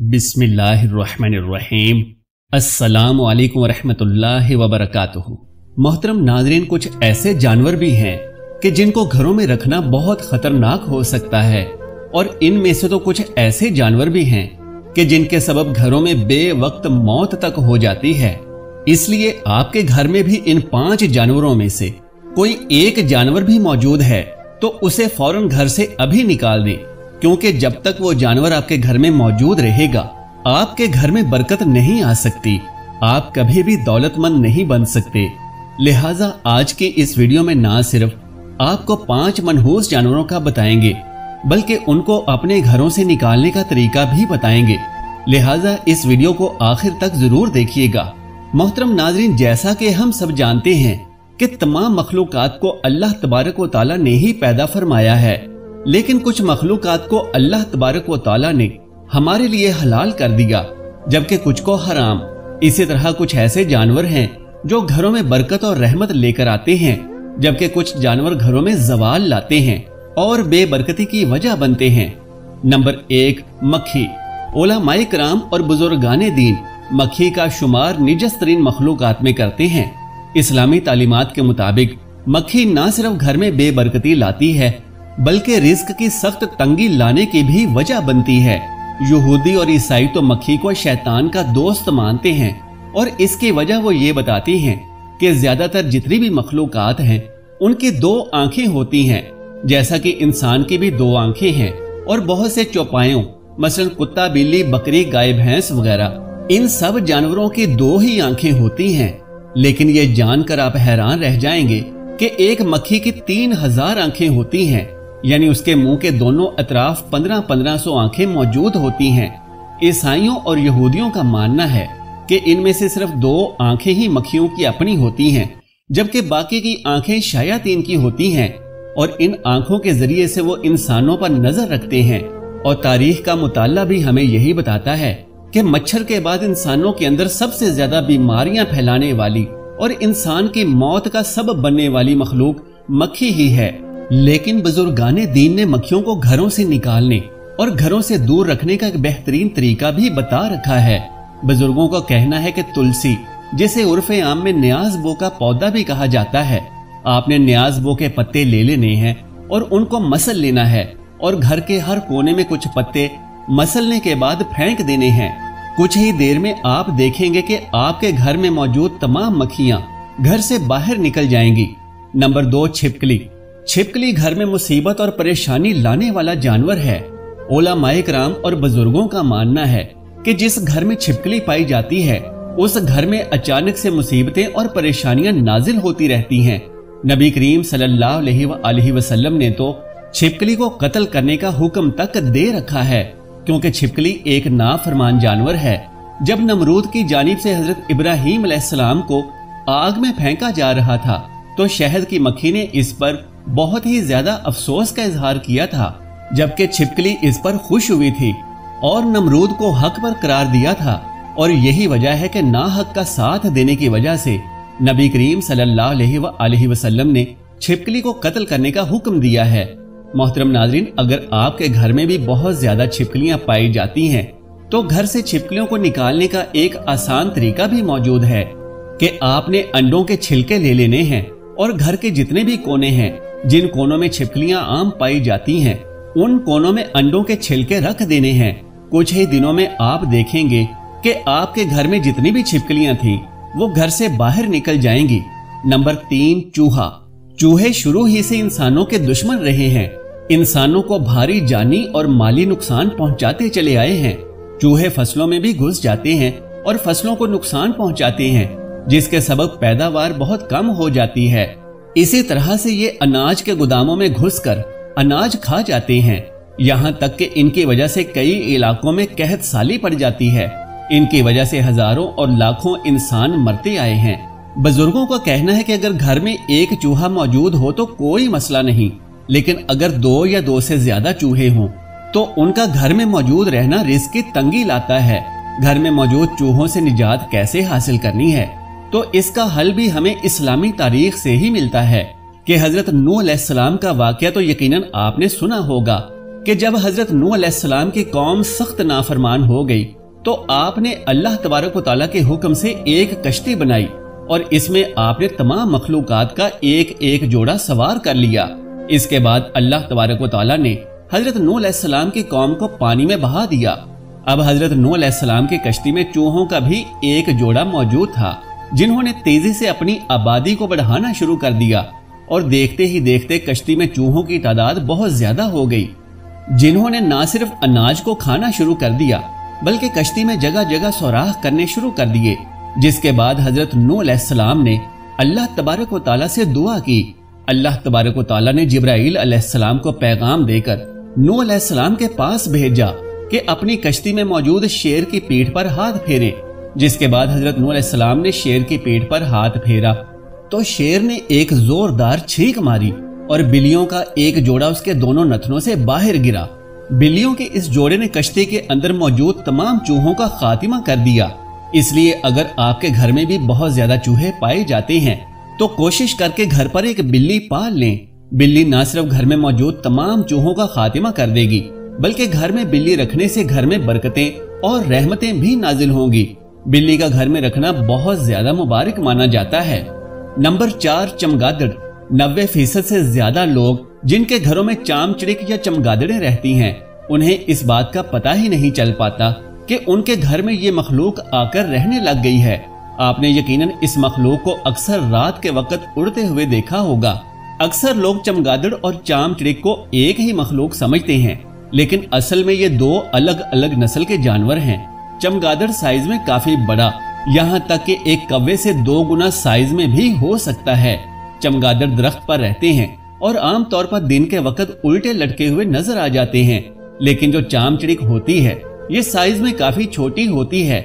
बिस्मिल्लाहिर्रहमानिर्रहीम। अस्सलामु अलैकुम वरहमतुल्लाहि वबरकातुहू। मोहतरम नाज़रीन, कुछ ऐसे जानवर भी हैं कि जिनको घरों में रखना बहुत खतरनाक हो सकता है, और इनमें से तो कुछ ऐसे जानवर भी हैं कि जिनके सबब घरों में बेवक्त मौत तक हो जाती है। इसलिए आपके घर में भी इन 5 जानवरों में से कोई एक जानवर भी मौजूद है तो उसे फौरन घर से अभी निकाल दें, क्योंकि जब तक वो जानवर आपके घर में मौजूद रहेगा आपके घर में बरकत नहीं आ सकती, आप कभी भी दौलतमंद नहीं बन सकते। लिहाजा आज के इस वीडियो में ना सिर्फ आपको 5 मनहूस जानवरों का बताएंगे बल्कि उनको अपने घरों से निकालने का तरीका भी बताएंगे। लिहाजा इस वीडियो को आखिर तक जरूर देखिएगा। मोहतरम नाज़रीन, जैसा कि हम सब जानते हैं कि तमाम मखलूकात को अल्लाह तबारक व तआला ने ही पैदा फरमाया है, लेकिन कुछ मखलूकात को अल्लाह तबारक व तआला ने हमारे लिए हलाल कर दिया, जबकि कुछ को हराम। इसी तरह कुछ ऐसे जानवर हैं जो घरों में बरकत और रहमत लेकर आते हैं, जबकि कुछ जानवर घरों में जवाल लाते हैं और बेबरकती की वजह बनते हैं। नंबर 1, मक्खी। उलमाए किराम और बुजुर्गाने दीन मक्खी का शुमार निजस तरीन मखलूकात में करते हैं। इस्लामी तालीमात के मुताबिक मक्खी न सिर्फ घर में बेबरकती लाती है बल्कि रिस्क की सख्त तंगी लाने की भी वजह बनती है। यहूदी और ईसाई तो मक्खी को शैतान का दोस्त मानते हैं, और इसकी वजह वो ये बताती हैं कि ज्यादातर जितनी भी मखलूकात हैं उनकी 2 आंखें होती हैं, जैसा कि इंसान की भी 2 आंखें हैं, और बहुत से चौपायों मसलन कुत्ता, बिल्ली, बकरी, गाय, भैंस वगैरह, इन सब जानवरों की 2 ही आंखें होती हैं। लेकिन ये जानकर आप हैरान रह जाएंगे कि एक मक्खी की 3000 आंखें होती हैं, यानी उसके मुंह के दोनों अतराफ 1500 आंखें मौजूद होती हैं। ईसाइयों और यहूदियों का मानना है कि इनमें से सिर्फ 2 आंखें ही मक्खियों की अपनी होती हैं, जबकि बाकी की आंखें शायातीन की होती हैं, और इन आंखों के जरिए से वो इंसानों पर नजर रखते हैं। और तारीख का मुताला भी हमें यही बताता है कि मच्छर के बाद इंसानों के अंदर सबसे ज्यादा बीमारियां फैलाने वाली और इंसान की मौत का सबब बनने वाली मखलूक मक्खी ही है। लेकिन बुजुर्गाने दीन ने मक्खियों को घरों से निकालने और घरों से दूर रखने का एक बेहतरीन तरीका भी बता रखा है। बुजुर्गों का कहना है कि तुलसी, जिसे उर्फे आम में न्याज़बो का पौधा भी कहा जाता है, आपने न्याज़बो के पत्ते ले लेने हैं और उनको मसल लेना है, और घर के हर कोने में कुछ पत्ते मसलने के बाद फेंक देने हैं। कुछ ही देर में आप देखेंगे कि आपके घर में मौजूद तमाम मक्खियां घर से बाहर निकल जाएंगी। नंबर 2, छिपकली। छिपकली घर में मुसीबत और परेशानी लाने वाला जानवर है। उलमाए किराम और बुजुर्गों का मानना है कि जिस घर में छिपकली पाई जाती है उस घर में अचानक से मुसीबतें और परेशानियां नाजिल होती रहती हैं। नबी करीम सल्लल्लाहु अलैहि वसल्लम ने तो छिपकली को कत्ल करने का हुक्म तक दे रखा है, क्योंकि छिपकली एक नाफरमान जानवर है। जब नमरूद की जानिब से हजरत इब्राहीम अलैहिस्सलाम को आग में फेंका जा रहा था तो शहद की मक्खी ने इस पर बहुत ही ज्यादा अफसोस का इजहार किया था, जबकि छिपकली इस पर खुश हुई थी और नमरूद को हक पर करार दिया था। और यही वजह है कि नाहक का साथ देने की वजह से नबी करीम सल्लल्लाहु अलैहि वसल्लम ने छिपकली को कत्ल करने का हुक्म दिया है। मोहतरम नाज़रीन, अगर आपके घर में भी बहुत ज्यादा छिपकलियां पाई जाती हैं तो घर से छिपकलियों को निकालने का एक आसान तरीका भी मौजूद है कि आपने अंडों के छिलके ले लेने हैं और घर के जितने भी कोने हैं जिन कोनों में छिपकलियां आम पाई जाती हैं उन कोनों में अंडों के छिलके रख देने हैं। कुछ ही दिनों में आप देखेंगे कि आपके घर में जितनी भी छिपकलियां थीं वो घर से बाहर निकल जाएंगी। नंबर 3, चूहा। चूहे शुरू ही से इंसानों के दुश्मन रहे हैं, इंसानों को भारी जानी और माली नुकसान पहुंचाते चले आए हैं। चूहे फसलों में भी घुस जाते हैं और फसलों को नुकसान पहुंचाते हैं, जिसके सबब पैदावार बहुत कम हो जाती है। इसी तरह से ये अनाज के गोदामों में घुसकर अनाज खा जाते हैं, यहाँ तक कि इनकी वजह से कई इलाकों में कहत साली पड़ जाती है। इनकी वजह से हजारों और लाखों इंसान मरते आए हैं। बुजुर्गों का कहना है कि अगर घर में एक चूहा मौजूद हो तो कोई मसला नहीं, लेकिन अगर 2 या 2 से ज्यादा चूहे हों तो उनका घर में मौजूद रहना रिस्क की तंगी लाता है। घर में मौजूद चूहों से निजात कैसे हासिल करनी है, तो इसका हल भी हमें इस्लामी तारीख से ही मिलता है कि हजरत नूह अलैहिस्सलाम का वाकया तो यकीनन आपने सुना होगा کہ جब हजरत नूह अलैहिस्सलाम की कौम सख्त नाफरमान हो गई तो आपने अल्लाह तबारक व तआला के हुक्म से एक कश्ती बनाई और इसमें आपने तमाम मखलूकात का एक एक जोड़ा सवार कर लिया। इसके बाद अल्लाह तबारक व तआला ने हजरत नूह अलैहिस्सलाम की कौम को पानी में बहा दिया। अब हजरत नूह अलैहिस्सलाम की कश्ती में चूहों का भी एक जोड़ा मौजूद था, जिन्होंने तेजी से अपनी आबादी को बढ़ाना शुरू कर दिया और देखते ही देखते कश्ती में चूहों की तादाद बहुत ज्यादा हो गई, जिन्होंने न सिर्फ अनाज को खाना शुरू कर दिया बल्कि कश्ती में जगह जगह सुराख करने शुरू कर दिए। जिसके बाद हजरत नूह अलैहिस्सलाम ने अल्लाह तबारक व तआला से दुआ की। अल्लाह तबारक व तआला ने जिब्राइल अलैहिस्सलाम को पैगाम देकर नूह अलैहिस्सलाम के पास भेजा कि अपनी कश्ती में मौजूद शेर की पीठ पर हाथ फेरे। जिसके बाद हजरत नूह अलैहिस्सलाम ने शेर की पीठ पर हाथ फेरा तो शेर ने एक जोरदार छींक मारी और बिल्लियों का एक जोड़ा उसके दोनों नथनों से बाहर गिरा। बिल्लियों के इस जोड़े ने कश्ती के अंदर मौजूद तमाम चूहों का खात्मा कर दिया। इसलिए अगर आपके घर में भी बहुत ज्यादा चूहे पाए जाते हैं तो कोशिश करके घर पर एक बिल्ली पाल लें। बिल्ली न सिर्फ घर में मौजूद तमाम चूहों का खात्मा कर देगी बल्कि घर में बिल्ली रखने से घर में बरकतें और रहमतें भी नाजिल होंगी। बिल्ली का घर में रखना बहुत ज्यादा मुबारक माना जाता है। नंबर 4, चमगादड़। 90% से ज्यादा लोग जिनके घरों में चामचिड़िक या चमगादड़ें रहती हैं, उन्हें इस बात का पता ही नहीं चल पाता कि उनके घर में ये मखलूक आकर रहने लग गई है। आपने यकीनन इस मखलूक को अक्सर रात के वक्त उड़ते हुए देखा होगा। अक्सर लोग चमगादड़ और चामचिड़िक को एक ही मखलूक समझते हैं, लेकिन असल में ये दो अलग अलग नस्ल के जानवर हैं। चमगादड़ साइज में काफी बड़ा, यहाँ तक कि एक कौवे से 2 गुना साइज में भी हो सकता है। चमगादड़ दरख्त पर रहते हैं और आमतौर पर दिन के वक्त उल्टे लटके हुए नजर आ जाते हैं, लेकिन जो चामचिड़िक होती है ये साइज में काफी छोटी होती है।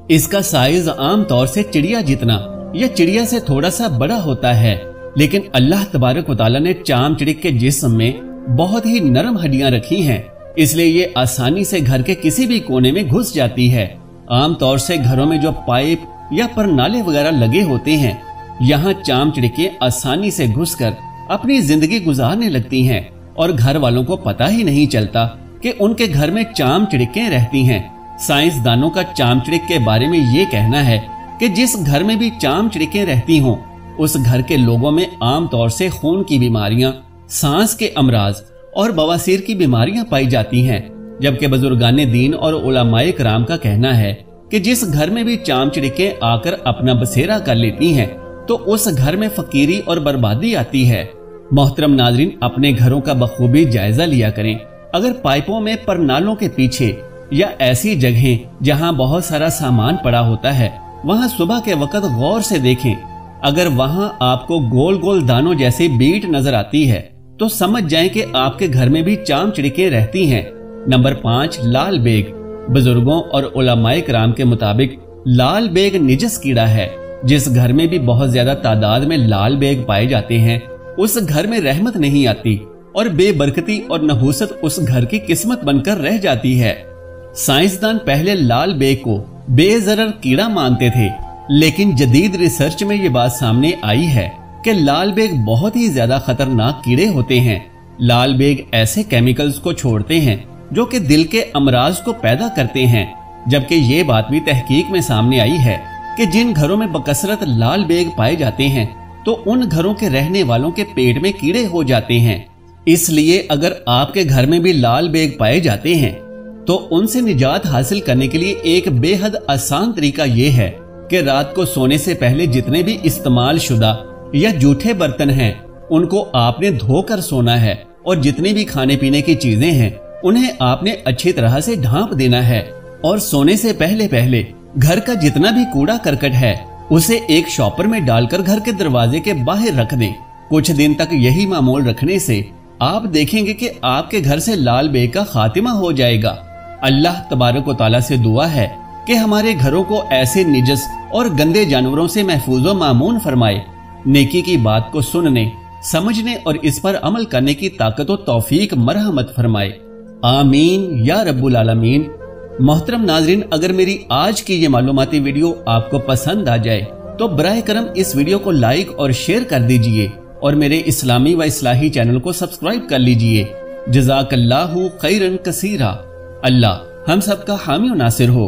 इसका साइज आमतौर से चिड़िया जितना या चिड़िया से थोड़ा सा बड़ा होता है, लेकिन अल्लाह तबारक व तआला ने चामचिड़िक के जिस्म में बहुत ही नरम हड्डियां रखी हैं, इसलिए ये आसानी से घर के किसी भी कोने में घुस जाती है। आमतौर से घरों में जो पाइप या परनाले वगैरह लगे होते हैं, यहाँ चामचिड़िकें आसानी से घुसकर अपनी जिंदगी गुजारने लगती हैं और घर वालों को पता ही नहीं चलता कि उनके घर में चामचिड़िकें रहती हैं। साइंसदानों का चामचिड़िक के बारे में ये कहना है कि जिस घर में भी चामचिड़िकें रहती हों, उस घर के लोगों में आमतौर से खून की बीमारियां, सांस के अमराज और बवासीर की बीमारियां पाई जाती हैं। जबकि बुजुर्गाने दीन और उलमाए कराम का कहना है कि जिस घर में भी चामचिड़िकें आकर अपना बसेरा कर लेती हैं तो उस घर में फकीरी और बर्बादी आती है। मोहतरम नाजरीन, अपने घरों का बखूबी जायजा लिया करें। अगर पाइपों में परनालों के पीछे या ऐसी जगहें जहां बहुत सारा सामान पड़ा होता है, वहां सुबह के वक्त गौर से देखें। अगर वहां आपको गोल गोल दानों जैसी बीट नजर आती है तो समझ जाएं कि आपके घर में भी चामचिड़िकें रहती हैं। नंबर 5, लाल बेग। बुजुर्गों और उलमाए कराम के मुताबिक लाल बेग निजस कीड़ा है। जिस घर में भी बहुत ज्यादा तादाद में लाल बेग पाए जाते हैं, उस घर में रहमत नहीं आती और बेबरकती और नहूसत उस घर की किस्मत बनकर रह जाती है। साइंसदान पहले लाल बेग को बेजरर कीड़ा मानते थे, लेकिन जदीद रिसर्च में ये बात सामने आई है कि लाल बेग बहुत ही ज्यादा खतरनाक कीड़े होते हैं। लाल बेग ऐसे केमिकल्स को छोड़ते हैं जो कि दिल के अमराज को पैदा करते हैं। जबकि ये बात भी तहकीक में सामने आई है कि जिन घरों में बकसरत लाल बेग पाए जाते हैं तो उन घरों के रहने वालों के पेट में कीड़े हो जाते हैं। इसलिए अगर आपके घर में भी लाल बेग पाए जाते हैं तो उनसे निजात हासिल करने के लिए एक बेहद आसान तरीका यह है कि रात को सोने से पहले जितने भी इस्तेमाल शुदा या जूठे बर्तन हैं उनको आपने धोकर सोना है और जितनी भी खाने पीने की चीजें हैं उन्हें आपने अच्छी तरह से ढांप देना है और सोने से पहले पहले घर का जितना भी कूड़ा करकट है उसे एक शॉपर में डालकर घर के दरवाजे के बाहर रख दें। कुछ दिन तक यही मामूल रखने से आप देखेंगे कि आपके घर से लाल बेग का खात्मा हो जाएगा। अल्लाह तबारक व तआला से दुआ है कि हमारे घरों को ऐसे निजस और गंदे जानवरों से महफूज व मामून फरमाए। नेकी की बात को सुनने, समझने और इस पर अमल करने की ताकत व तौफीक मरहमत फरमाए। आमीन या रब्बुल आलमीन। मोहतरम नाजरीन, अगर मेरी आज की ये मालूमाती वीडियो आपको पसंद आ जाए तो बराए करम इस वीडियो को लाइक और शेयर कर दीजिए और मेरे इस्लामी व इस्लाही चैनल को सब्सक्राइब कर लीजिए जज़ाकल्लाहु खैरन कसीरा। अल्लाह हम सब का हामी और नासिर हो।